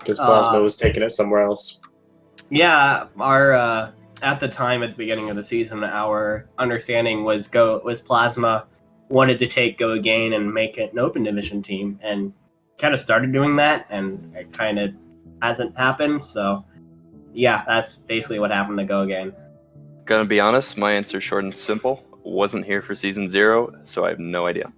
because Plasma was taking it somewhere else. Yeah, our at the time at the beginning of the season, our understanding was Plasma wanted to take Go Again and make it an open division team, and kind of started doing that, and it kind of hasn't happened. So yeah, that's basically what happened to Go Again. Gonna be honest, my answer's short and simple. Wasn't here for season 0, so I have no idea.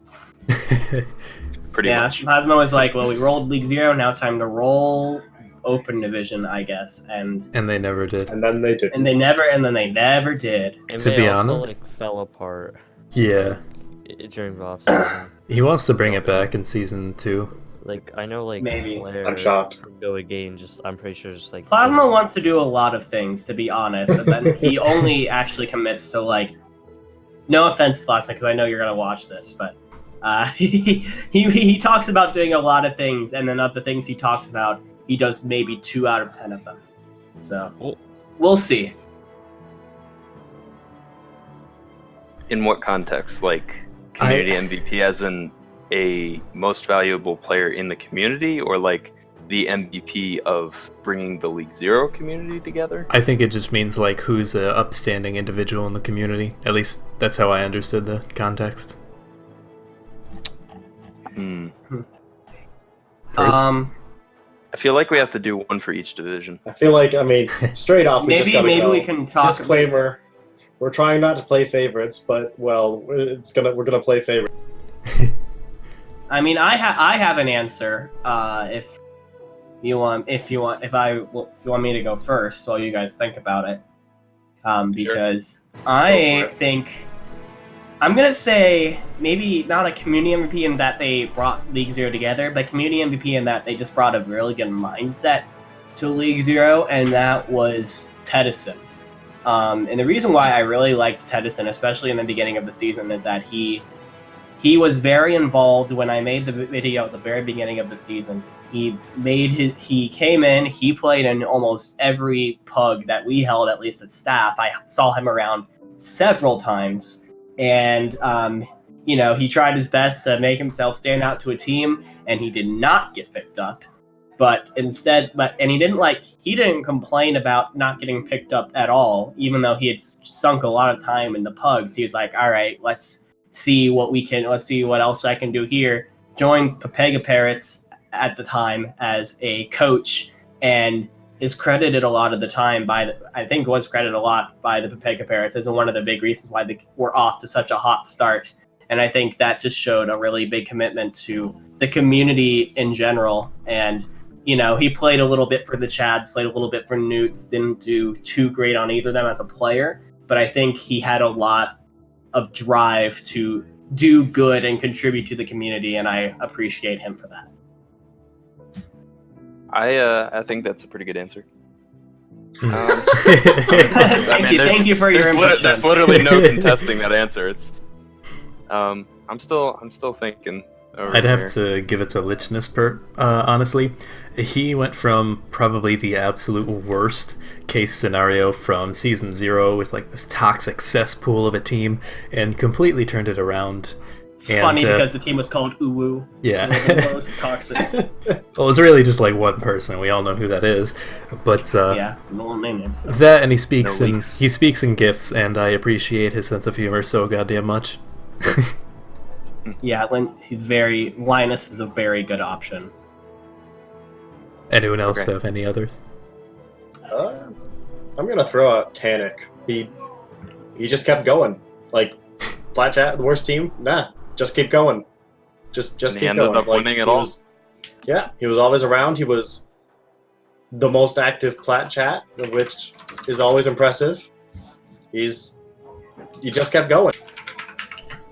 Pretty much. Plasma was like, well, we rolled League 0, now it's time to roll open division, I guess, and they never did. And then they did. And then they never did. And To they be also, honest- like, fell apart Yeah, during the off-season. he wants to bring it back in season 2. Like, I know, like, Maybe. Flair I'm shocked. can Go Again, I'm pretty sure just, like... Plasma doesn't- wants to do a lot of things, to be honest, and then he only actually commits to, like, no offense, Plasma, because I know you're gonna watch this, but he talks about doing a lot of things, and then of the things he talks about, he does maybe 2 out of 10 of them. So we'll see. In what context? Like community MVP as in a most valuable player in the community, or like the MVP of bringing the League 0 community together? I think it just means like who's a upstanding individual in the community. At least that's how I understood the context. I feel like we have to do one for each division. I feel like, I mean, straight off, we just gotta maybe go. we can talk. Disclaimer: we're trying not to play favorites, but well, we're gonna play favorites. I mean, I have an answer. If you want me to go first, while you guys think about it, because I think I'm gonna say maybe not a community MVP in that they brought League 0 together, but community MVP in that they just brought a really good mindset to League 0, and that was Tedison. And the reason why I really liked Tedison, especially in the beginning of the season, is that he was very involved. When I made the video at the very beginning of the season, he came in, he played in almost every pug that we held, at least at staff. I saw him around several times. And, he tried his best to make himself stand out to a team, and he did not get picked up. He didn't complain about not getting picked up at all, even though he had sunk a lot of time in the pugs. He was like, all right, let's see what else I can do here. Joins Pepega Parrots at the time as a coach, and is credited a lot of the time by the Pepega Parrots as one of the big reasons why they were off to such a hot start. And I think that just showed a really big commitment to the community in general. And, he played a little bit for the Chads, played a little bit for Newts, didn't do too great on either of them as a player. But I think he had a lot of drive to do good and contribute to the community, and I appreciate him for that. I think that's a pretty good answer. Thank you for your input. There's literally no contesting that answer. It's I'm still thinking. I'd have to give it to Lichness honestly. He went from probably the absolute worst case scenario from season 0 with like this toxic cesspool of a team, and completely turned it around. It's funny because the team was called Uwu. Yeah. The most toxic. Well, it was really just like one person. We all know who that is. But yeah, no one named him. So. That, and he speaks in GIFs, and I appreciate his sense of humor so goddamn much. Yeah, Linus is a very good option. Anyone else have any others? I'm gonna throw out Tanic. He just kept going. Like, Flat Chat, the worst team? Nah, just keep going. Just keep going. He ended up winning it all. He was always around. He was the most active Plat Chat, which is always impressive. He just kept going.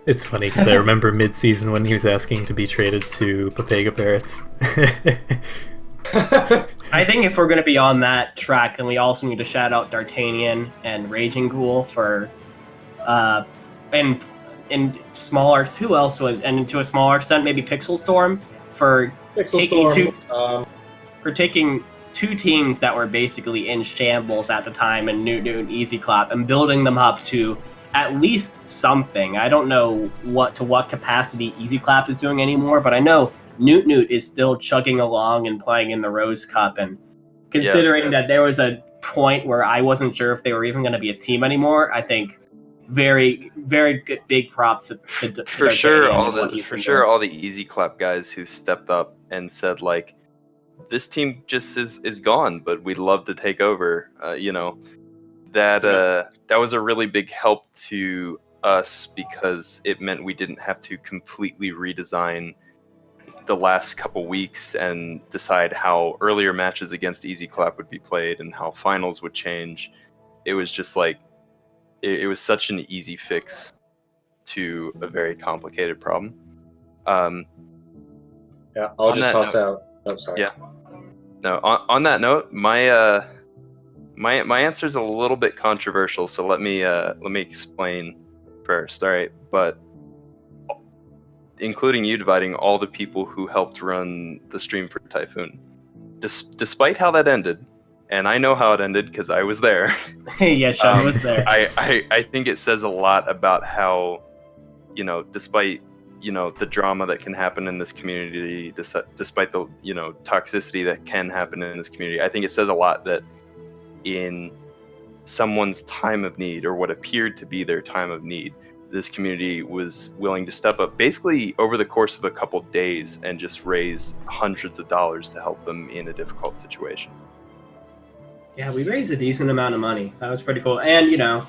It's funny because I remember mid-season when he was asking to be traded to Pepega Parrots. I think if we're going to be on that track, then we also need to shout out D'Artagnan and Raging Ghoul for, and in smaller, who else was, and to a smaller extent, maybe Pixel Storm for taking two teams that were basically in shambles at the time, and Newt and Easy Clap, and building them up to at least something. I don't know what capacity Easy Clap is doing anymore, but I know Newt is still chugging along and playing in the Rose Cup, and considering that there was a point where I wasn't sure if they were even going to be a team anymore, I think very, very good, big props to for sure all the Easy Clap guys who stepped up and said like, this team just is gone, but we'd love to take over. That was a really big help to us because it meant we didn't have to completely redesign the last couple weeks and decide how earlier matches against Easy Clap would be played and how finals would change. It was just like it was such an easy fix to a very complicated problem. Yeah, I'll just toss out. I'm sorry. Yeah. No, on that note, my answer is a little bit controversial, so let me explain first. All right, but including you, Dividing, all the people who helped run the stream for Typhoon, despite how that ended, and I know how it ended because I was there. Yeah, Sean was there. I think it says a lot about how, despite the drama that can happen in this community, despite the toxicity that can happen in this community, I think it says a lot that in someone's time of need, or what appeared to be their time of need, this community was willing to step up basically over the course of a couple days and just raise hundreds of dollars to help them in a difficult situation. Yeah, we raised a decent amount of money. That was pretty cool. And,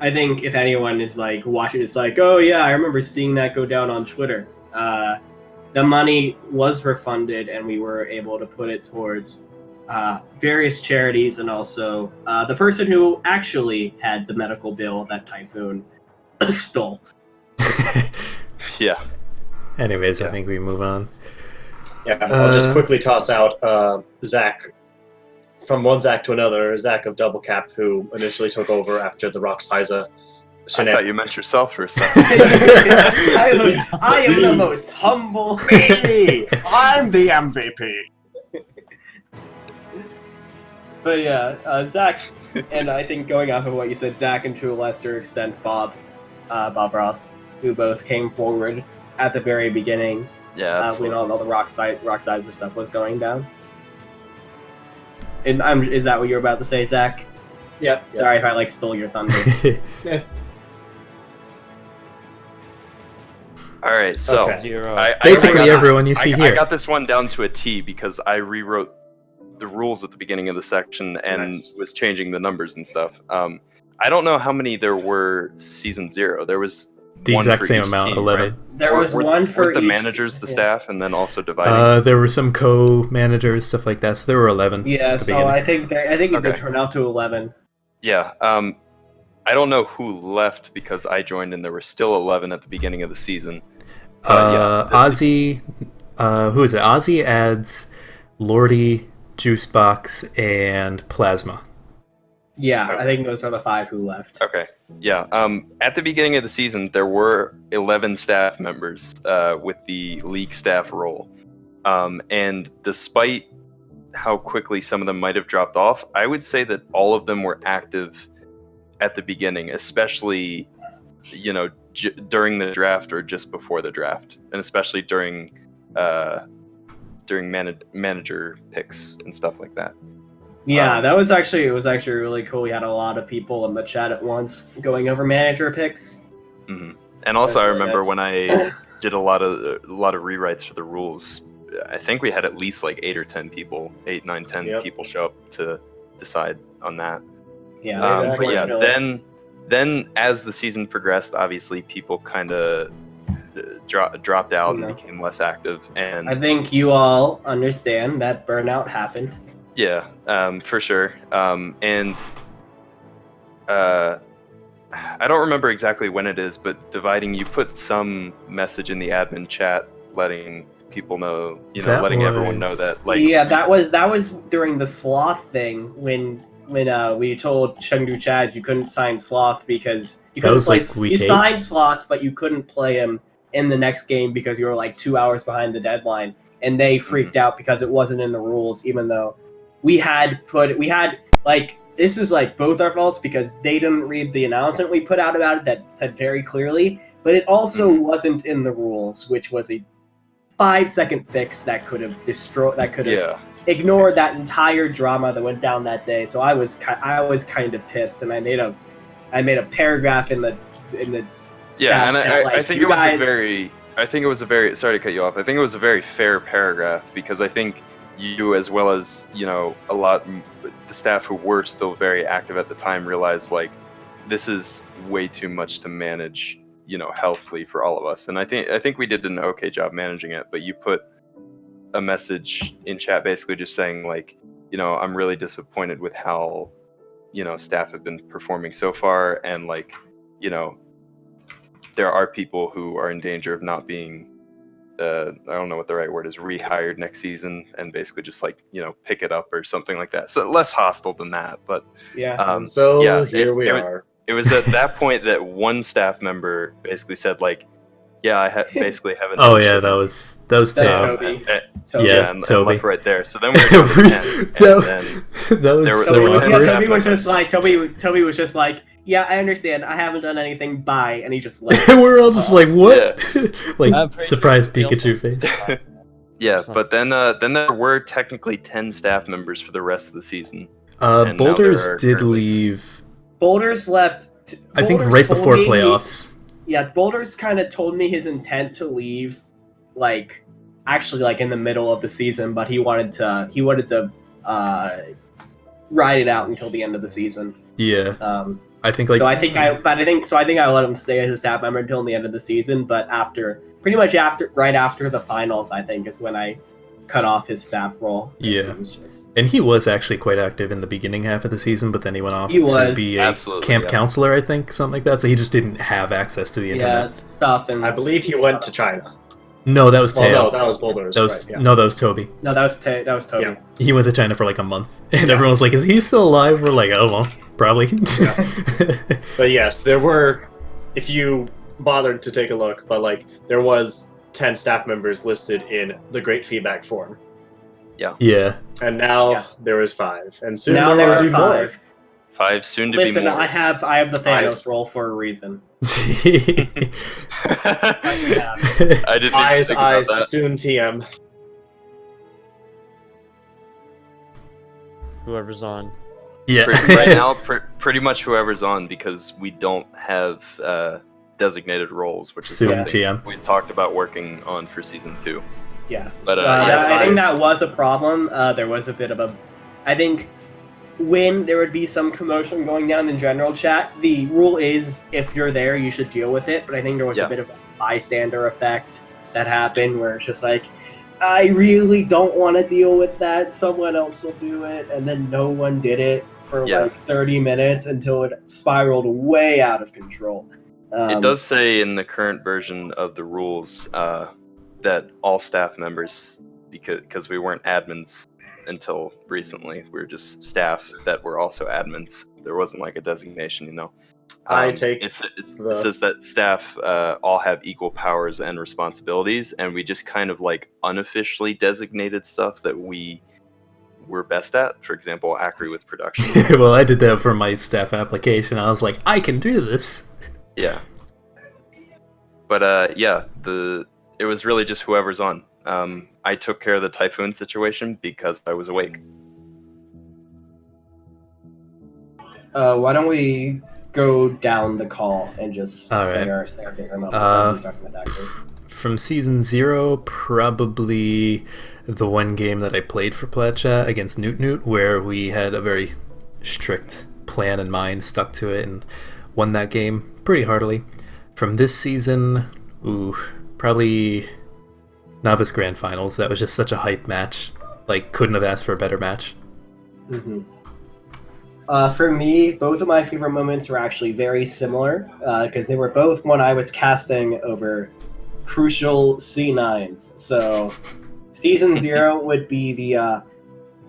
I think if anyone is like watching, it's like, oh yeah, I remember seeing that go down on Twitter. The money was refunded and we were able to put it towards various charities, and also the person who actually had the medical bill that Typhoon stole. Yeah. Anyways, I think we move on. Yeah, I'll just quickly toss out Zach. From one Zach to another, Zach of Double Cap, who initially took over after the Rock Siza I thought you meant yourself for a second. I am the most humble. Me! I'm the MVP. But yeah, Zach, and I think going off of what you said, Zach, and to a lesser extent Bob Ross, who both came forward at the very beginning. Yeah, when all the Rock Sizer stuff was going down. And is that what you're about to say, Zach? Yep. Sorry if I stole your thunder. All right, so okay. Basically everyone you see here. I got this one down to a T because I rewrote the rules at the beginning of the section and was changing the numbers and stuff. I don't know how many there were season 0. There was the exact same amount, team, 11. Right? There was one for the each managers, the staff, and then also dividing. There were some co-managers, stuff like that. So there were 11. Yeah, so beginning. I think they turned out to 11. Yeah. I don't know who left because I joined and there were still 11 at the beginning of the season. Ozzy, who is it? Ozzy adds Lordy, Juicebox, and Plasma. Yeah, Okay. I think those are the 5 who left. Okay. Yeah. At the beginning of the season, there were 11 staff members with the league staff role. And despite how quickly some of them might have dropped off, I would say that all of them were active at the beginning, especially, during the draft or just before the draft, and especially during manager picks and stuff like that. Yeah, it was actually really cool. We had a lot of people in the chat at once going over manager picks. Mm-hmm. And also, I That's really remember nice. when I did a lot of rewrites for the rules. I think we had at least 8 or 10 people, 8, 9, 10 Yep. people show up to decide on that. Yeah, But yeah, unfortunately. then as the season progressed, obviously people kind of dropped out No. and became less active. And I think you all understand that burnout happened. yeah, for sure. And I don't remember exactly when it is, but Dividing, you put some message in the admin chat letting people know, letting everyone know that, that was during the sloth thing when we told Chengdu Chads you couldn't sign sloth because you That couldn't was play. week You 8. signed sloth, but you couldn't play him in the next game because you were 2 hours behind the deadline, and they freaked out because it wasn't in the rules, even though we had this is both our faults because they didn't read the announcement we put out about it that said very clearly, but it also wasn't in the rules, which was a 5-second fix that could have Yeah. ignored that entire drama that went down that day. So I was kind of pissed, and I made a paragraph in the Yeah, and staff chat, I like, think you it was guys- a very. I think it was a very. Sorry to cut you off. I think it was a very fair paragraph because I think you, as well as the staff who were still very active at the time, realized like this is way too much to manage, healthily for all of us. And I think we did an okay job managing it. But you put a message in chat basically just saying like, I'm really disappointed with how, staff have been performing so far, and like, there are people who are in danger of not being, I don't know what the right word is, rehired next season, and basically just like, pick it up or something like that. So less hostile than that, but yeah. And so yeah, here we are. it was at that point that one staff member basically said like, yeah, I basically haven't. Oh done yeah, shit." that was Tam. Toby. Toby. Yeah, and Toby. left right there. So then we were down to 10, and that, then that was there were- so there were awkward. 10 Toby staff was members. just like Toby was just like, yeah, I understand. I haven't done anything. Bye, and he just left. We're all just like, what? like I'm pretty surprise sure we also- Pikachu face. Yeah, So- but then there were technically 10 staff members for the rest of the season. And now Boulders there are did currently- leave. Boulders left. I think Boulders right told before me he- playoffs. Yeah, Boulders kind of told me his intent to leave, like, actually, like in the middle of the season, but he wanted to ride it out until the end of the season. Yeah, Um, I think like so I think I let him stay as a staff member until the end of the season. But right after the finals, I think is when I cut off his staff role. Yeah. It was just- and he was actually quite active in the beginning half of the season, but then he went off He to was. be a Absolutely, camp yeah. counselor, I think, something like that. So he just didn't have access to the yeah, internet. stuff and I believe he went to China. No, that was Well, Tails. no, that was Boulders. that was right, yeah. no, that was Toby. No, that was Toby. Yeah. He went to China for like a month, and everyone's like, "Is he still alive?" We're like, "Oh well, probably." But yes, there were, if you bothered to take a look, but like there was 10 staff members listed in the Great Feedback form, yeah. and now Yeah. there is 5, and soon Now there there will are be more. 5. 5 soon to Listen, be more. I have the Thanos Eyes. role for a reason. I didn't Eyes, even think about that. soon TM. Whoever's on. yeah. Right now, pretty much whoever's on, because we don't have designated roles, which is Soon something TM. we talked about working on for season 2. Yeah. But yes, I think eyes. that was a problem. There was a bit of a. I think when there would be some commotion going down in general chat, the rule is if you're there, you should deal with it. But I think there was Yeah. a bit of a bystander effect that happened where it's just like, I really don't want to deal with that. Someone else will do it. And then no one did it for Yeah. like 30 minutes until it spiraled way out of control. It does say in the current version of the rules that all staff members, because we weren't admins until recently, we were just staff that were also admins. There wasn't like a designation, I take it the- says that staff all have equal powers and responsibilities, and we just kind of like unofficially designated stuff that we were best at. For example, Acri with production. Well, I did that for my staff application. I was like, I can do this. Yeah. But yeah, it was really just whoever's on. I took care of the typhoon situation because I was awake. Why don't we go down the call and just All say right. our favorite moments? Starting with that group. From season 0, probably the one game that I played for Platchat against Newt Newt, where we had a very strict plan in mind, stuck to it, and won that game pretty heartily. From this season, probably Novice Grand Finals. That was just such a hype match. Like, couldn't have asked for a better match. Mm-hmm. For me, both of my favorite moments were actually very similar because they were both when I was casting over crucial C9s. So, season 0 would be the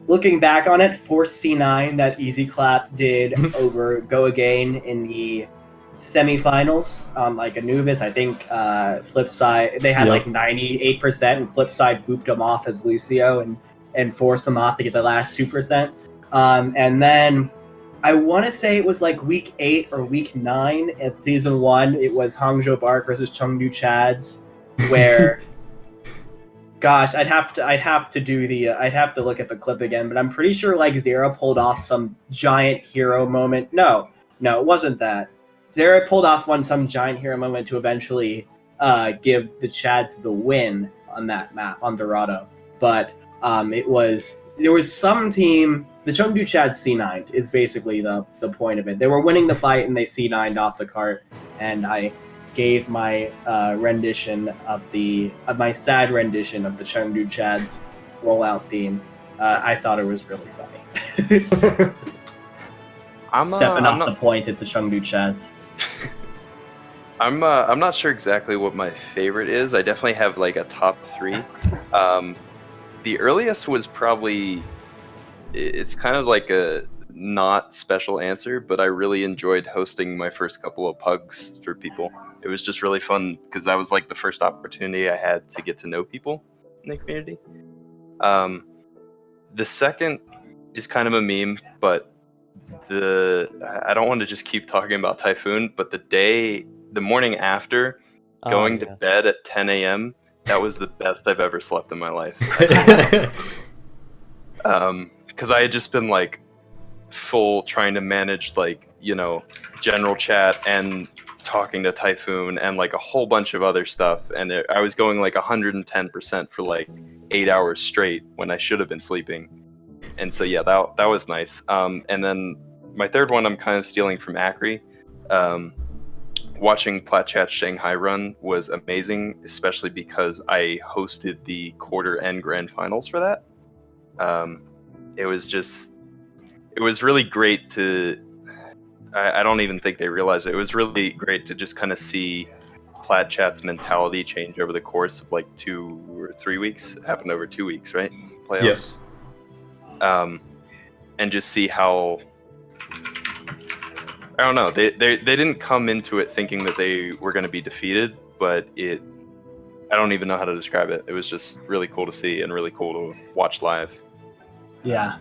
looking back on it, Force C9 that Easy Clap did over Go Again in the semifinals on like Anubis. I think Flipside they had Yep. like 98%, and Flipside booped them off as Lucio and forced them off to get the last 2%. And then I want to say it was like week 8 or week 9 of season 1. It was Hangzhou Bark versus Chengdu Chads, where Gosh, I'd have to look at the clip again, but I'm pretty sure like Zera pulled off some giant hero moment. No, it wasn't that. Zera pulled off some giant hero moment to eventually give the Chads the win on that map on Dorado. But there was some team. The Chengdu Chads C9 is basically the point of it. They were winning the fight and they C9'd off the cart, and I gave my rendition of my sad rendition of the Chengdu Chads rollout theme. I thought it was really funny. I'm Stepping off not, the point, it's a Chengdu Chads. I'm not sure exactly what my favorite is. I definitely have like a top 3. The earliest was probably, it's kind of like a not special answer, but I really enjoyed hosting my first couple of pugs for people. It was just really fun because that was like the first opportunity I had to get to know people in the community. The second is kind of a meme, but I don't want to just keep talking about Typhoon, but the morning after going to bed at 10 a.m., that was the best I've ever slept in my life. Because I had just been like full trying to manage like, general chat and talking to Typhoon and like a whole bunch of other stuff, and I was going like 110% for like 8 hours straight when I should have been sleeping. And so yeah, that was nice. And then my third one I'm kind of stealing from Acri. Watching Platchat Shanghai run was amazing, especially because I hosted the quarter and grand finals for that. It was really great to, I don't even think they realized it. It was really great to just kind of see Platchat's mentality change over the course of like 2 or 3 weeks. It happened over 2 weeks, right? Playoffs. Yeah. And just see how, I don't know, they didn't come into it thinking that they were going to be defeated, but I don't even know how to describe it. It was just really cool to see and really cool to watch live. Yeah.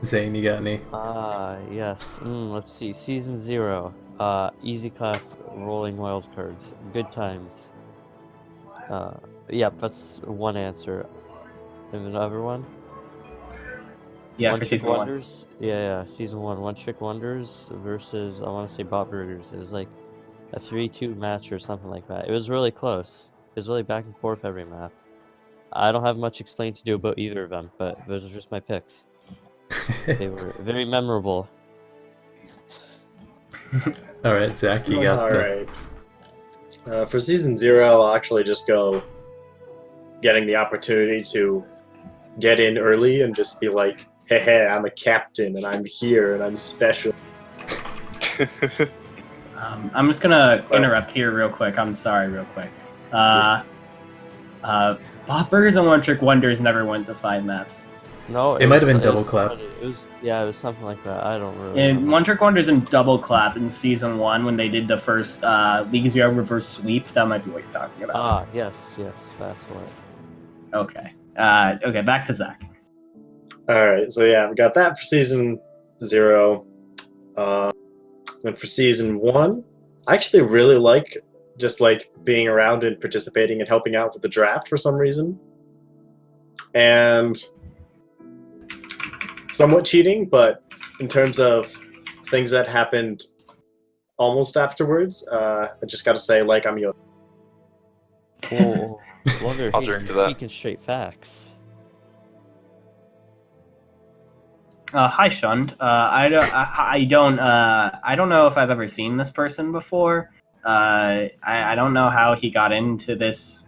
Zane, you got any? Yes. Let's see. Season 0. Easy clap, rolling wild cards. Good times. Yeah, that's one answer. And another one? Yeah, One for Trick season 1. Wonders. Yeah, season 1. One Trick Wonders versus, I want to say, Bot Burgers. It was like a 3-2 match or something like that. It was really close. It was really back and forth every map. I don't have much explain to do about either of them, but those are just my picks. They were very memorable. All right, Zach, you got All right. For season 0, I'll actually just go getting the opportunity to get in early and just be like, hey, I'm a captain and I'm here and I'm special. I'm just gonna interrupt here real quick. I'm sorry, real quick. Bot Burgers and One Trick Wonders never went to 5 maps. No, It might have been Double Clap. It was something like that. I don't really. In remember. One Trick Wonders and Double Clap in season 1 when they did the first League Zero reverse sweep. That might be what you're talking about. Yes, that's what. Okay. Okay, back to Zach. Alright, so yeah, we got that for season 0. And for season 1, I actually really like just like being around and participating and helping out with the draft for some reason. And somewhat cheating, but in terms of things that happened almost afterwards, I just gotta say, like, I'm Yoda. Whoa, Wonder I'll Hater, drink to that. speaking straight facts. Hi, Shund. I don't know if I've ever seen this person before. I don't know how he got into this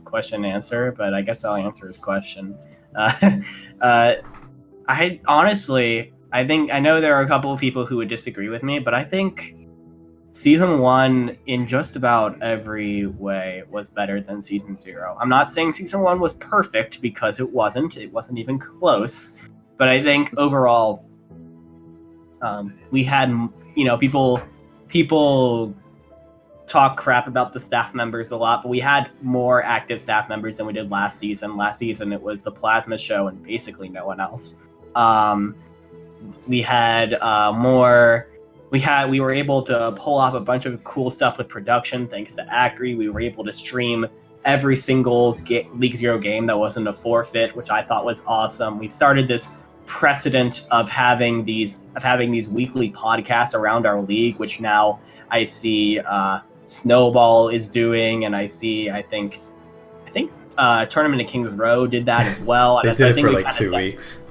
question and answer, but I guess I'll answer his question. I honestly, I know there are a couple of people who would disagree with me, but I think season 1 in just about every way was better than season 0. I'm not saying season 1 was perfect because it wasn't even close, but I think overall we had, people talk crap about the staff members a lot, but we had more active staff members than we did last season. Last season it was the Plasma Show and basically no one else. We had more. We were able to pull off a bunch of cool stuff with production thanks to Acri. We were able to stream every single League Zero game that wasn't a forfeit, which I thought was awesome. We started this precedent of having these weekly podcasts around our league, which now I see Snowball is doing, and I think Tournament of Kings Row did that as well. They And did I it think for we like kinda 2 set- weeks.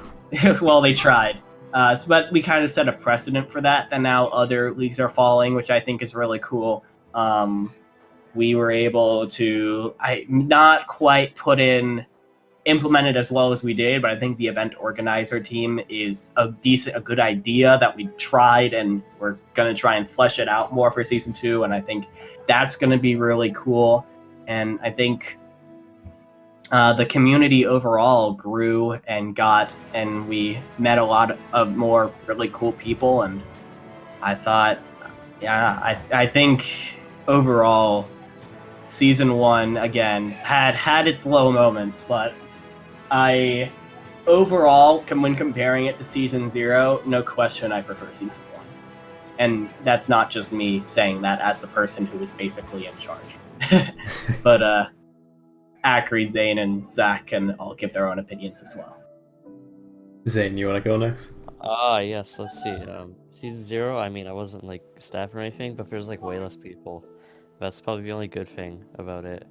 well, they tried. But we kind of set a precedent for that, and now other leagues are following, which I think is really cool. We were able to, not quite implement it as well as we did, but I think the event organizer team is a good idea that we tried, and we're going to try and flesh it out more for season 2, and I think that's going to be really cool. And I think the community overall grew and we met a lot of more really cool people, and I thought, I think overall season 1 again had its low moments, but overall, when comparing it to season 0, no question I prefer season 1. And that's not just me saying that as the person who was basically in charge. But Akri, Zane, and Zach can all give their own opinions as well. Zane, you want to go next? Yes, let's see. Season 0, I mean, I wasn't like staff or anything, but there's like way less people. That's probably the only good thing about it.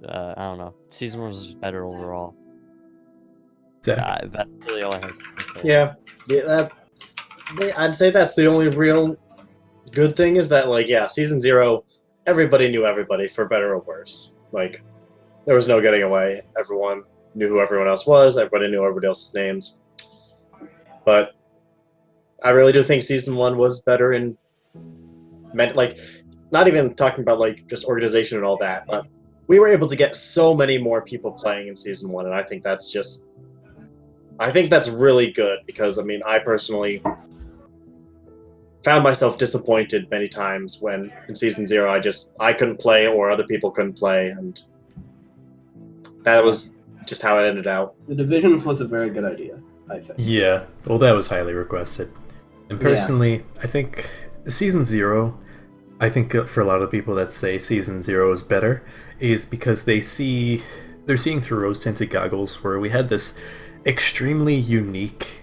I don't know. Season 1 was just better overall. Zach? That's really all I have to say. Yeah, I'd say that's the only real good thing is that, like, yeah, season 0, everybody knew everybody, for better or worse. Like, there was no getting away. Everyone knew who everyone else was. Everybody knew everybody else's names. But I really do think season 1 was better in, like, not even talking about, like, just organization and all that, but we were able to get so many more people playing in season 1, and I think that's really good, because, I mean, I personally found myself disappointed many times when in season 0 I couldn't play, or other people couldn't play, and that was just how it ended out. The divisions was a very good idea, I think. Yeah, well, that was highly requested. And personally, I think season 0, I think for a lot of people that say season 0 is better, is because they're seeing through rose-tinted goggles, where we had this extremely unique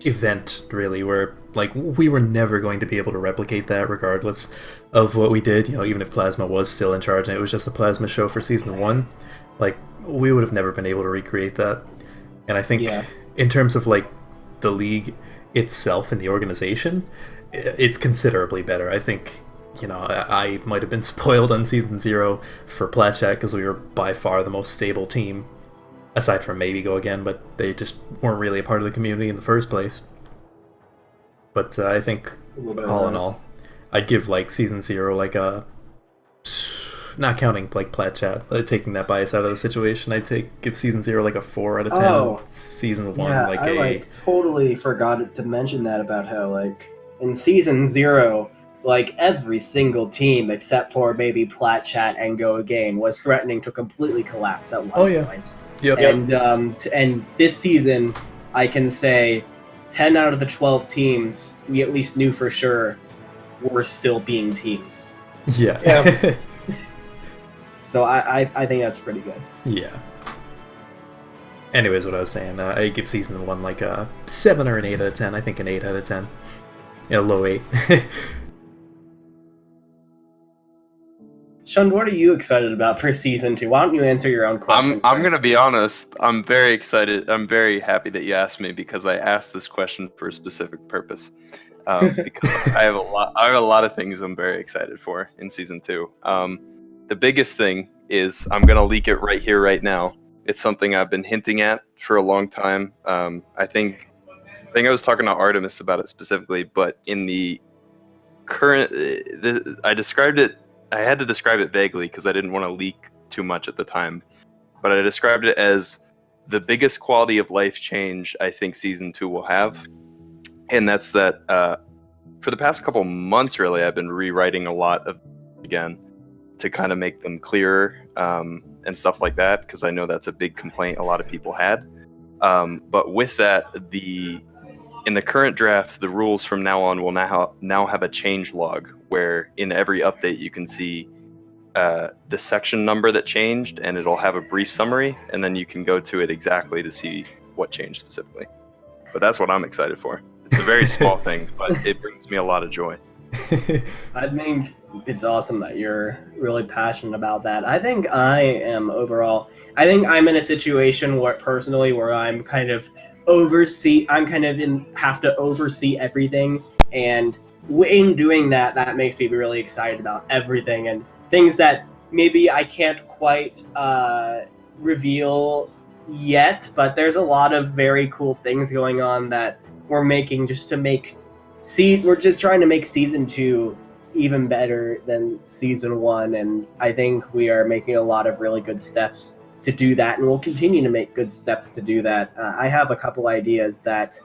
event, really, where, like, we were never going to be able to replicate that regardless of what we did, even if Plasma was still in charge and it was just a Plasma show for season 1, like, we would have never been able to recreate that. And I think in terms of, like, the league itself and the organization, it's considerably better. I think, I might have been spoiled on season 0 for Platchat, because we were by far the most stable team, aside from maybe Go Again, but they just weren't really a part of the community in the first place. But I think, all in all, I'd give, like, season 0, like, not counting, like, Platchat, taking that bias out of the situation, give season 0, like, a 4 out of 10, and season 1, I totally forgot to mention that, about how, like, in season 0, like, every single team except for maybe Platchat and Go Again was threatening to completely collapse at one point. Yep. And this season, I can say 10 out of the 12 teams we at least knew for sure were still being teams. Yeah. So I think that's pretty good. Yeah. Anyways, what I was saying, I give season 1 like a 7 or an 8 out of 10. I think an 8 out of 10. Yeah, low 8. Sean, what are you excited about for season 2? Why don't you answer your own question? I'm gonna be honest. I'm very excited. I'm very happy that you asked me, because I asked this question for a specific purpose. Because I have a lot of things I'm very excited for in season 2. The biggest thing is, I'm gonna leak it right here, right now. It's something I've been hinting at for a long time. I think I was talking to Artemis about it specifically, but in the current, I described it. I had to describe it vaguely because I didn't want to leak too much at the time. But I described it as the biggest quality of life change I think season 2 will have, and that's that. For the past couple months, really, I've been rewriting a lot of again to kind of make them clearer and stuff like that, because I know that's a big complaint a lot of people had. But with that, in the current draft, the rules from now on will now have a change log, where in every update you can see the section number that changed, and it'll have a brief summary, and then you can go to it exactly to see what changed specifically. But that's what I'm excited for. It's a very small thing, but it brings me a lot of joy. I think it's awesome that you're really passionate about that. I think I am overall. I think I'm in a situation where I'm kind of have to oversee everything, and in doing that, that makes me really excited about everything and things that maybe I can't quite reveal yet. But there's a lot of very cool things going on that we're making we're just trying to make season 2 even better than season 1, and I think we are making a lot of really good steps to do that, and we'll continue to make good steps to do that. I have a couple ideas that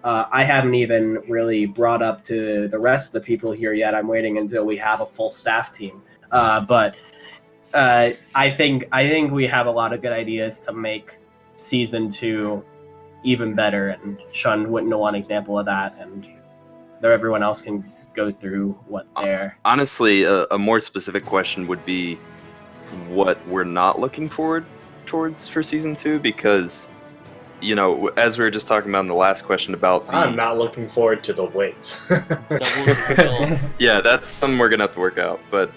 I haven't even really brought up to the rest of the people here yet. I'm waiting until we have a full staff team, but I think we have a lot of good ideas to make season 2 even better, and Sean wouldn't know one example of that, and everyone else can go through what they're... Honestly, a more specific question would be what we're not looking forward towards for season 2, because, you know, as we were just talking about in the last question about I'm not looking forward to the wait. Yeah, that's something we're gonna have to work out, but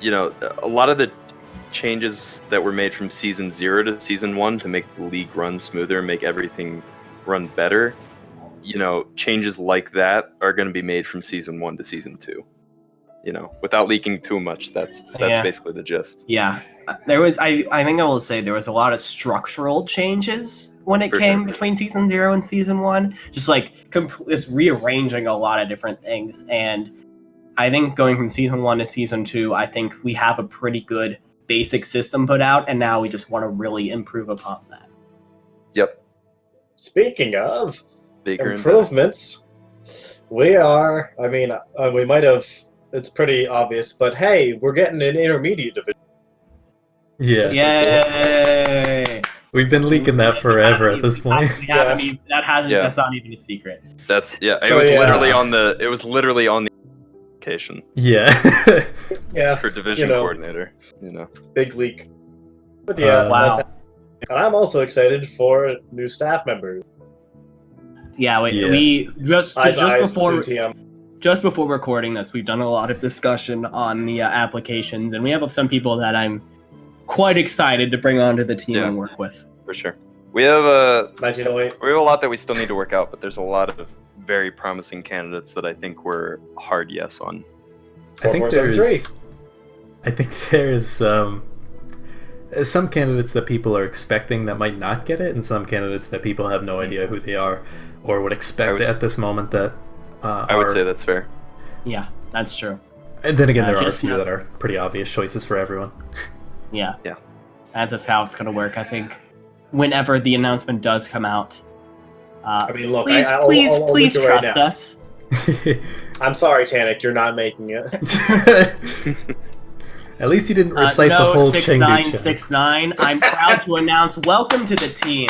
you know, a lot of the changes that were made from season 0 to season 1 to make the league run smoother, make everything run better, you know, changes like that are going to be made from season 1 to season 2. You know, without leaking too much, that's basically the gist. Yeah, there was. I think I will say there was a lot of structural changes when it came between season 0 and season 1. Just like just rearranging a lot of different things, and I think going from season 1 to season 2, I think we have a pretty good basic system put out, and now we just want to really improve upon that. Yep. Speaking of Bigger improvements, we are. I mean, we might have. It's pretty obvious, but hey, we're getting an intermediate division. Yeah. Yay! We've been leaking that forever at this point. That's not even a secret. That's So, it was literally on the. It was literally on the application. Yeah. Yeah. For division coordinator, you know. Big leak. But yeah, wow. that's, and I'm also excited for new staff members. Yeah, we just before recording this, we've done a lot of discussion on the applications, and we have some people that I'm quite excited to bring onto the team and work with. For sure. We have a 1908. We have a lot that we still need to work out, but there's a lot of very promising candidates that I think we're hard yes on. I think there's some candidates that people are expecting that might not get it, and some candidates that people have no idea who they are or would expect at this moment that I would say that's fair. Yeah, that's true. And then again, there are a few that are pretty obvious choices for everyone. Yeah. Yeah. That's just how it's going to work, I think. Whenever the announcement does come out, I mean, look, please trust us. I'm sorry, Tanik, you're not making it. At least you didn't recite the whole Chengdu 6969. I'm proud to announce, welcome to the team.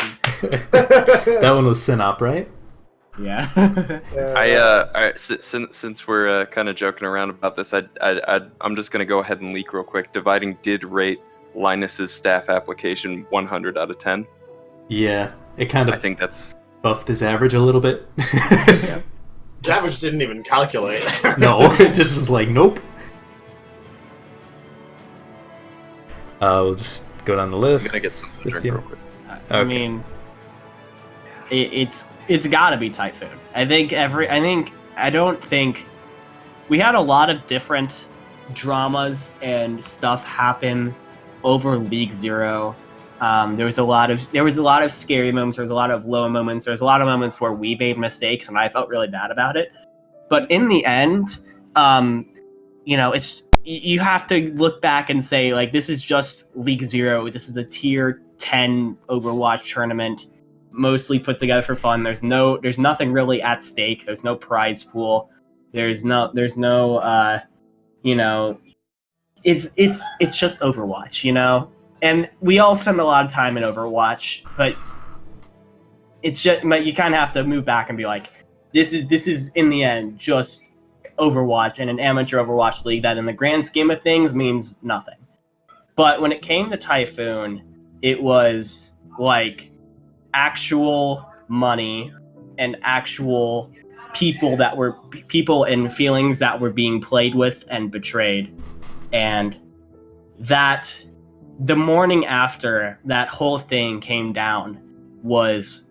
That one was Synop, right? Yeah. Since we're kind of joking around about this, I'm just gonna go ahead and leak real quick. Dividing did rate Linus's staff application 100 out of 10. Yeah, it kind of. I think that's buffed his average a little bit. His average didn't even calculate. No, it just was like, nope. We'll just go down the list. I'm gonna get some real quick. I mean, it's got to be Typhoon. I don't think we had a lot of different dramas and stuff happen over League 0. There was a lot of scary moments. There was a lot of low moments. There was a lot of moments where we made mistakes, and I felt really bad about it. But in the end, it's you have to look back and say, like, this is just League 0. This is a tier 10 Overwatch tournament, mostly put together for fun. There's nothing really at stake. There's no prize pool. There's no it's just Overwatch, And we all spend a lot of time in Overwatch, but you kind of have to move back and be like, this is in the end just Overwatch and an amateur Overwatch league that in the grand scheme of things means nothing. But when it came to Typhoon, it was like actual money and actual people and feelings that were being played with and betrayed. And that the morning after that whole thing came down was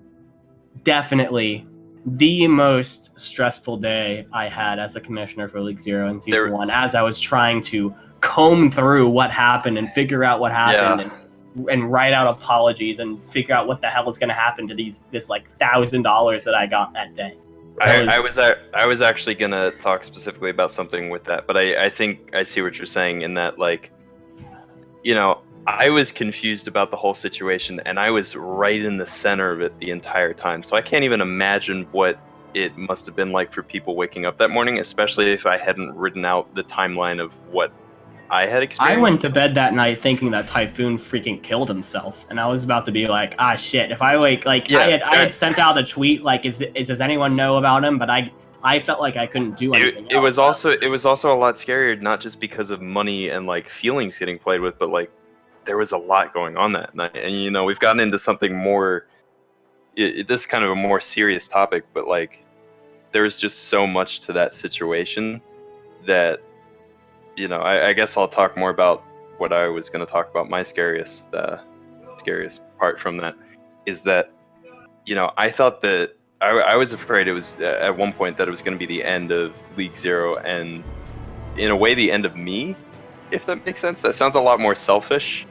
definitely the most stressful day I had as a commissioner for League Zero in Season 1, as I was trying to comb through what happened and figure out what happened and write out apologies and figure out what the hell is going to happen to this like $1,000 that I got that day. I was actually gonna talk specifically about something with that, but I think I see what you're saying in that, like, you know, I was confused about the whole situation, and I was right in the center of it the entire time. So I can't even imagine what it must have been like for people waking up that morning, especially if I hadn't written out the timeline of what I had experienced. I went to bed that night thinking that Typhoon freaking killed himself, and I was about to be like, ah, shit. If I wake, like, I had sent out a tweet like, does anyone know about him? But I felt like I couldn't do anything. It was also a lot scarier, not just because of money and like feelings getting played with, but like there was a lot going on that night. And you know, we've gotten into something more. This is kind of a more serious topic, but like there's just so much to that situation that, you know, I guess I'll talk more about what I was going to talk about. My scariest part from that is that, you know, I thought that I was afraid it was at one point that it was going to be the end of League Zero, and in a way the end of me, if that makes sense. That sounds a lot more selfish,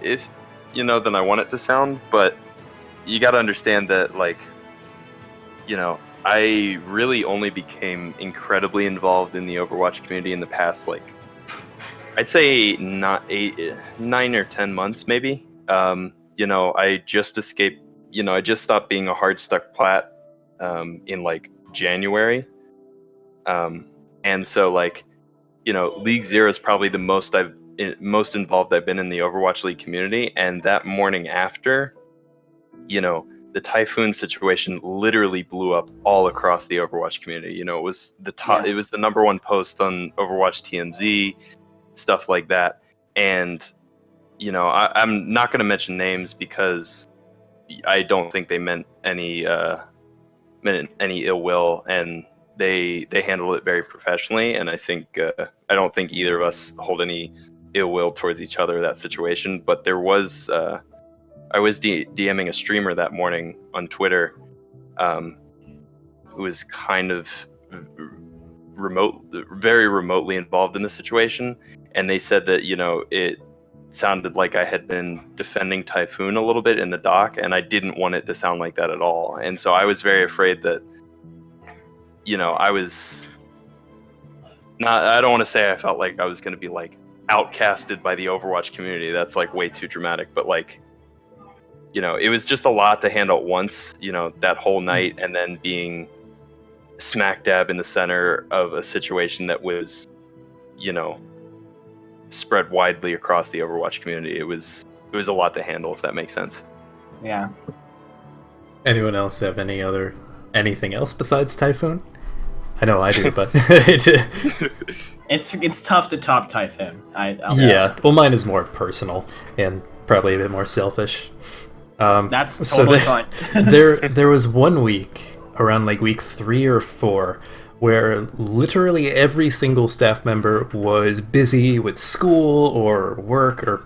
if you know, than I want it to sound. But you got to understand that, like, you know, I really only became incredibly involved in the Overwatch community in the past, like, I'd say not 9 or 10 months, maybe. You know, I just escaped. You know, I just stopped being a hard stuck plat in like January, and so like, you know, League Zero is probably the most involved I've been in the Overwatch League community. And that morning after, you know, the Typhoon situation literally blew up all across the Overwatch community. You know, it was the top. Yeah. It was the #1 post on Overwatch TMZ, stuff like that. And you know, I'm not going to mention names because I don't think they meant any ill will, and they handled it very professionally. And I think I don't think either of us hold any ill will towards each other in that situation. But there was I was DMing a streamer that morning on Twitter, who was kind of very remotely involved in the situation, and they said that, you know, it sounded like I had been defending Typhoon a little bit in the doc, and I didn't want it to sound like that at all. And so I was very afraid that, you know, I was not, I don't want to say I felt like I was going to be like outcasted by the Overwatch community. That's like way too dramatic, but like, you know, it was just a lot to handle at once, you know, that whole night, and then being smack dab in the center of a situation that was, you know, spread widely across the Overwatch community. It was a lot to handle, if that makes sense. Yeah. Anyone else have anything else besides Typhoon? I know I do, but it's tough to top Typhoon. Yeah, well, mine is more personal and probably a bit more selfish. That's totally fine. there was 1 week around like week 3 or 4 where literally every single staff member was busy with school or work or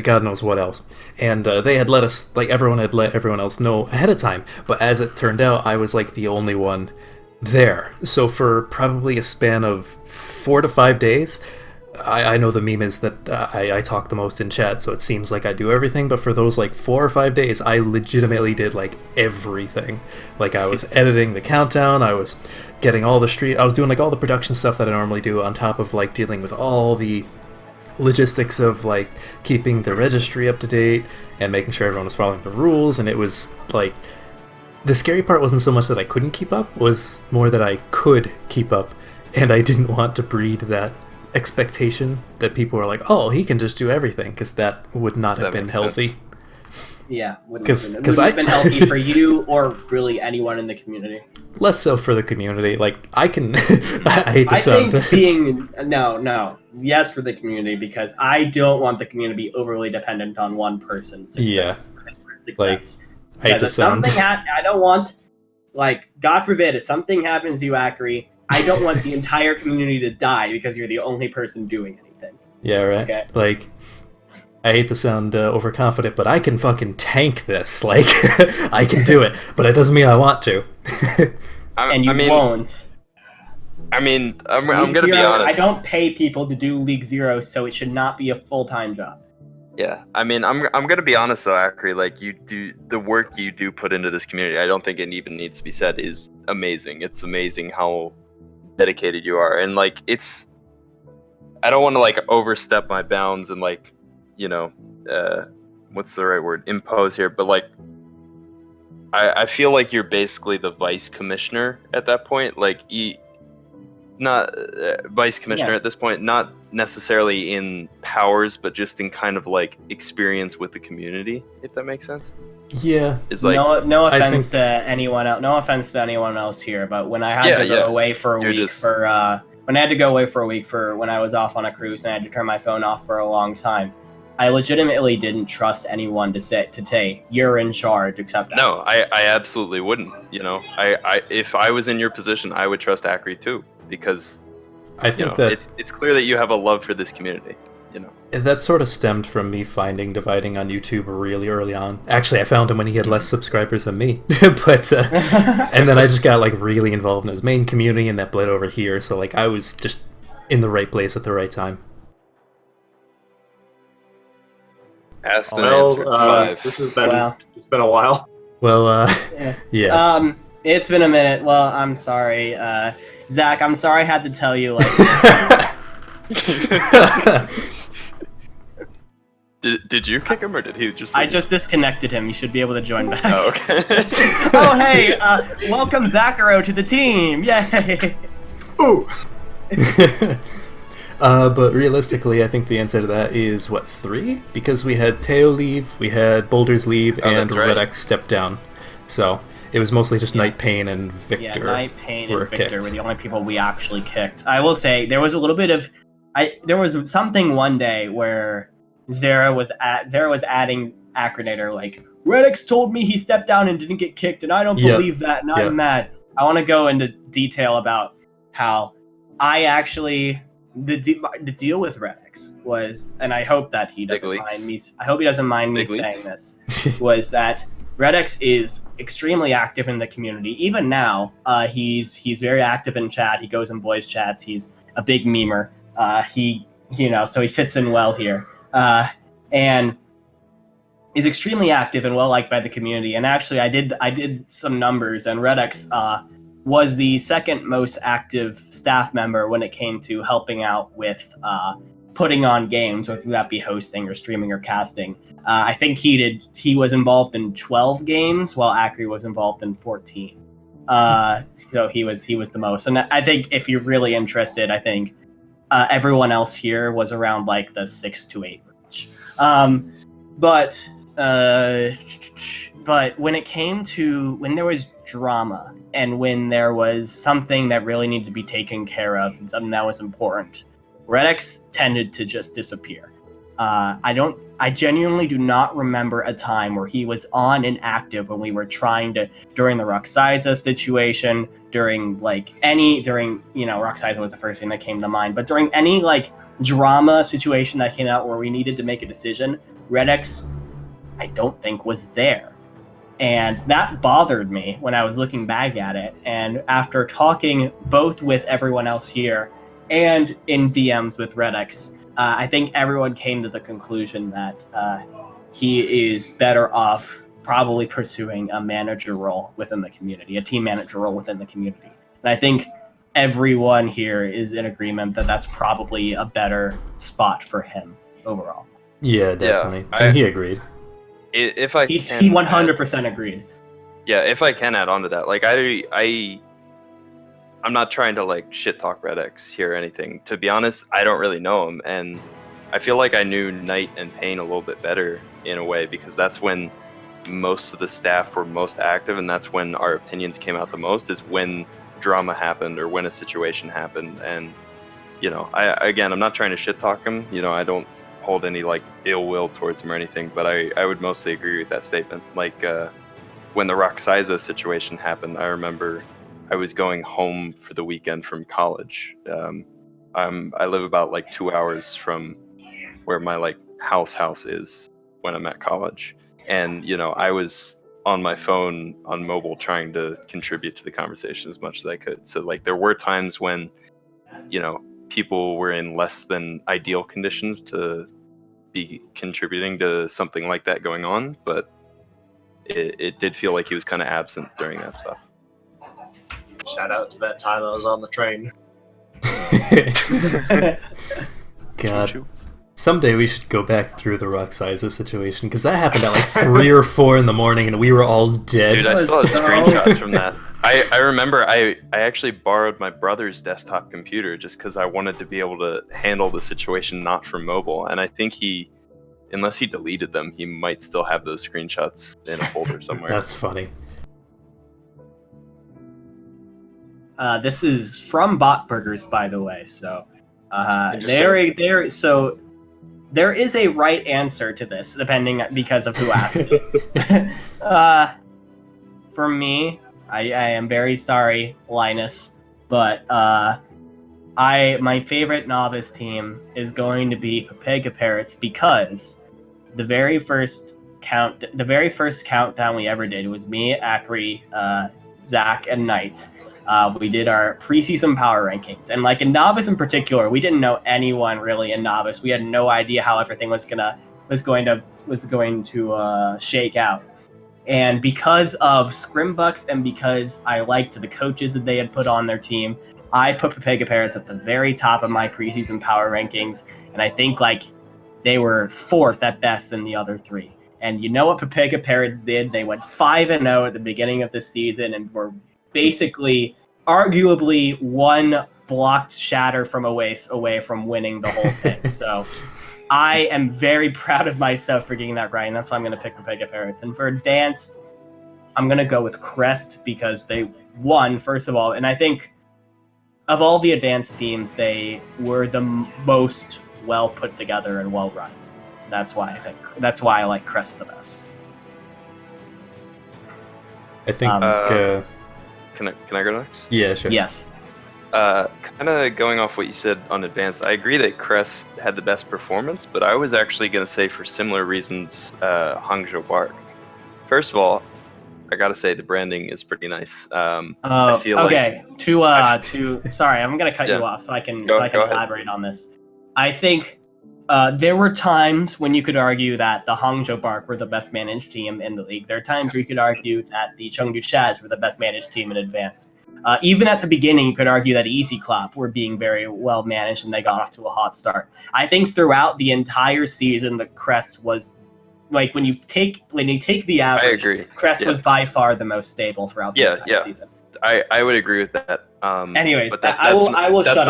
God knows what else. And they had let us, like, everyone had let everyone else know ahead of time. But as it turned out, I was like the only one there. So for probably a span of 4 to 5 days, I know the meme is that I talk the most in chat, so it seems like I do everything, but for those like 4 or 5 days, I legitimately did like everything. Like, I was editing the countdown, I was getting all the I was doing like all the production stuff that I normally do, on top of like dealing with all the logistics of like keeping the registry up to date and making sure everyone was following the rules. And it was like, the scary part wasn't so much that I couldn't keep up, was more that I could keep up, and I didn't want to breed that expectation that people were like, oh, he can just do everything, because that would not have been healthy. Yeah, wouldn't 'Cause have been healthy for you or really anyone in the community. Less so for the community. Like, I can... I hate to I sound... think being yes for the community, because I don't want the community to be overly dependent on one person's success. Success. I hate to sound... I don't want, like, God forbid, if something happens to you, Akri, I don't want the entire community to die because you're the only person doing anything. Yeah, right. Okay. Like, I hate to sound overconfident, but I can fucking tank this. Like, I can do it, but it doesn't mean I want to. And you won't. I mean, I'm League gonna be Zero, honest. I don't pay people to do League Zero, so it should not be a full-time job. Yeah, I mean, I'm gonna be honest though, Akri. Like, you do the work you do put into this community. I don't think it even needs to be said. Is amazing. It's amazing how dedicated you are, and like, it's. I don't want to like overstep my bounds and like, you know, what's the right word? Impose here, but like, I feel like you're basically the vice commissioner at that point. Like, not vice commissioner at this point, not necessarily in powers, but just in kind of like experience with the community, if that makes sense. Yeah. Is like no offense to anyone else. No offense to anyone else here, but when I had to go away for a week when I had to go away for a week for when I was off on a cruise and I had to turn my phone off for a long time, I legitimately didn't trust anyone to say you're in charge except no, I absolutely wouldn't. You know, I if I was in your position, I would trust Akri too, because I think that it's clear that you have a love for this community. You know, that sort of stemmed from me finding Dividing on YouTube really early on. Actually, I found him when he had less subscribers than me, but and then I just got like really involved in his main community, and that bled over here. So like I was just in the right place at the right time. Asked and answered 5. This has been it's been a while. Well, yeah. It's been a minute. Well, I'm sorry, Zach. I'm sorry I had to tell you like this. Did you kick him or did he just? I just disconnected him. You should be able to join back. Oh, okay. Oh, hey, welcome Zacharo to the team. Yay! Ooh. But realistically, I think the answer to that is, 3? Because we had Teo leave, we had Boulders leave, and right. Red X step down. So it was mostly just Night Pain and Victor. Yeah, Night Pain and Victor kicked. were the only people we actually kicked. I will say, there was a little bit of... there was something one day where Zara was adding Acronator, like, Red X told me he stepped down and didn't get kicked, and I don't believe that, and I'm mad. I want to go into detail about how I actually... The deal with Red X was, and I hope that he doesn't mind me. I hope he doesn't mind me saying this. Was that Red X is extremely active in the community. Even now, he's very active in chat. He goes in boys chats. He's a big memer. So he fits in well here. And is extremely active and well liked by the community. And actually, I did some numbers, and Red X was the second most active staff member when it came to helping out with putting on games, whether that be hosting or streaming or casting. I think he was involved in 12 games, while Akri was involved in 14. So he was the most. And I think if you're really interested, I think everyone else here was around like the 6 to 8 range. But when it came to when there was drama and when there was something that really needed to be taken care of and something that was important, Red X tended to just disappear. I genuinely do not remember a time where he was on and active when we were trying to, during the Roxaiza situation, during Roxaiza was the first thing that came to mind, but during any like drama situation that came out where we needed to make a decision, Red X, I don't think was there. And that bothered me when I was looking back at it. And after talking both with everyone else here and in DMs with Red X, I think everyone came to the conclusion that he is better off probably pursuing a manager role within the community, a team manager role within the community. And I think everyone here is in agreement that that's probably a better spot for him overall. Yeah, definitely. And he agreed. If I he 100% agreed. Yeah, if I can add on to that, like I'm not trying to like shit talk Red X here or anything. To be honest, I don't really know him, and I feel like I knew Night and Pain a little bit better in a way, because that's when most of the staff were most active, and that's when our opinions came out the most, is when drama happened or when a situation happened. And I'm not trying to shit talk him. I don't hold any like ill will towards him or anything, but I would mostly agree with that statement. Like when the Roxaiza situation happened, I remember I was going home for the weekend from college. I live about like 2 hours from where my like house is when I'm at college, and I was on my phone on mobile trying to contribute to the conversation as much as I could. So like there were times when people were in less than ideal conditions to be contributing to something like that going on, but it did feel like he was kind of absent during that stuff. Shout out to that time I was on the train. God. Someday we should go back through the Roxaiza situation, because that happened at like 3 or 4 in the morning and we were all dead. Dude, I still have screenshots from that. I remember I actually borrowed my brother's desktop computer just because I wanted to be able to handle the situation not from mobile, and I think unless he deleted them, he might still have those screenshots in a folder somewhere. That's funny. This is from Bot Burgers, by the way. So, there is a right answer to this, because of who asked it. For me, I am very sorry, Linus, but my favorite novice team is going to be Pepega Parrots, because the very first countdown we ever did was me, Akri, Zach, and Knight. We did our preseason power rankings, and like in novice in particular, we didn't know anyone really in novice. We had no idea how everything was going to shake out. And because of Scrimbucks and because I liked the coaches that they had put on their team, I put Pepega Parrots at the very top of my preseason power rankings, and I think like they were 4th at best in the other 3. And you know what Pepega Parrots did? They went 5-0 at the beginning of the season and were basically, arguably, one blocked shatter from away from winning the whole thing. So I am very proud of myself for getting that right, and that's why I'm going to pick Pepega Parrots. And for advanced, I'm going to go with Crest, because they won, first of all, and I think of all the advanced teams, they were the most well put together and well run. That's why I like Crest the best. I think Can I go next? yeah, sure. Yes. Kind of going off what you said on advanced, I agree that Crest had the best performance, but I was actually going to say, for similar reasons, Hangzhou Bark. First of all, I gotta say the branding is pretty nice. I feel okay. Sorry, I'm gonna cut you off so I can elaborate on this. I think there were times when you could argue that the Hangzhou Bark were the best managed team in the league. There are times where you could argue that the Chengdu Chaz were the best managed team in advanced. Even at the beginning, you could argue that Easy Clap were being very well managed and they got off to a hot start. I think throughout the entire season, the Crest was, like, when you take the average, I agree. Crest was by far the most stable throughout the entire season. I would agree with that. Anyways, but I will shut up.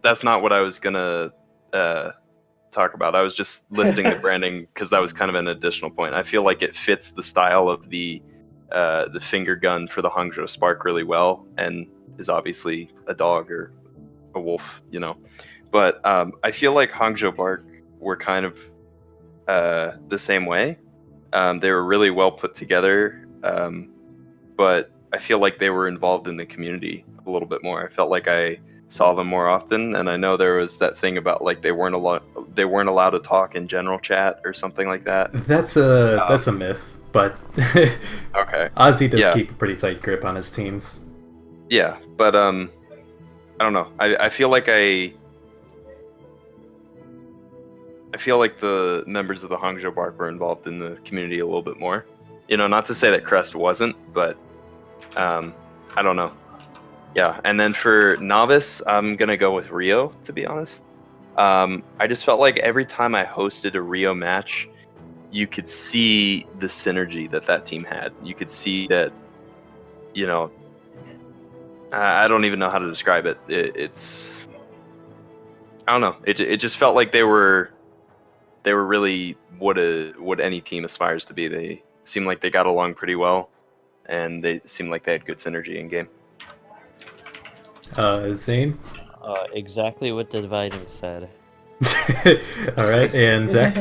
That's not what I was gonna talk about. I was just listing the branding because that was kind of an additional point. I feel like it fits the style of the finger gun for the Hangzhou Spark really well, and is obviously a dog or a wolf, But I feel like Hangzhou Bark were kind of the same way. They were really well put together, but I feel like they were involved in the community a little bit more. I felt like I saw them more often, and I know there was that thing about like they weren't allowed to talk in general chat or something like that. That's a myth, but okay. Ozzy does keep a pretty tight grip on his teams. Yeah, but I don't know. I feel like I feel like the members of the Hangzhou Bark were involved in the community a little bit more. Not to say that Crest wasn't, but I don't know. Yeah, and then for novice, I'm gonna go with Rio, to be honest. I just felt like every time I hosted a Rio match, you could see the synergy that team had. You could see that, I don't even know how to describe it. It's I don't know. It just felt like they were really what any team aspires to be. They seemed like they got along pretty well, and they seemed like they had good synergy in game. Zane? Exactly what the Dividing said. Alright, and Zach?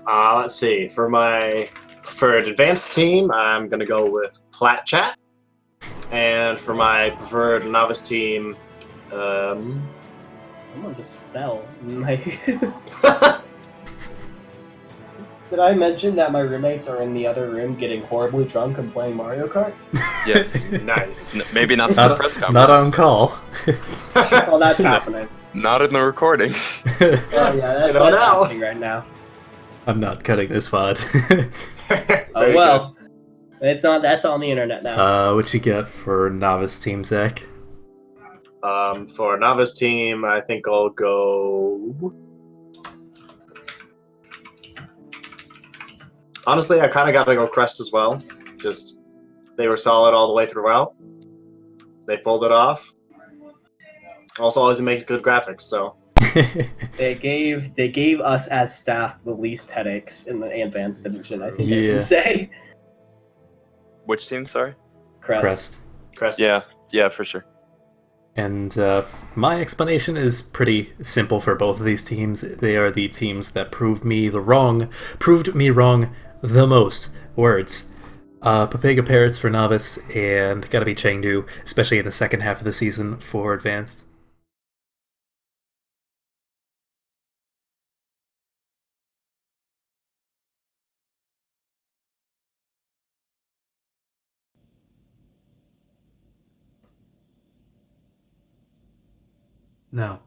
Let's see. For my preferred advanced team, I'm gonna go with Plat Chat. And for my preferred novice team, Someone just fell. Did I mention that my roommates are in the other room getting horribly drunk and playing Mario Kart? Yes. nice. Maybe not to the press conference. Not on call. Well, that's happening. Not in the recording. Oh yeah, that's don't know. happening right now. I'm not cutting this pod. Oh Very well, it's on. That's on the internet now. What you got for novice team, Zach? good. For novice team, I think I'll go. Honestly, I kind of got to go Crest as well. Just they were solid all the way throughout. They pulled it off. Also, always makes good graphics. So They gave us as staff the least headaches in the advanced division. I think I Yeah. can say. Which team? Sorry. Crest. Crest. Yeah, for sure. And my explanation is pretty simple for both of these teams. They are the teams that proved me wrong the most. Words. Papega Parrots for novice, and gotta be Chengdu, especially in the second half of the season for advanced. Now,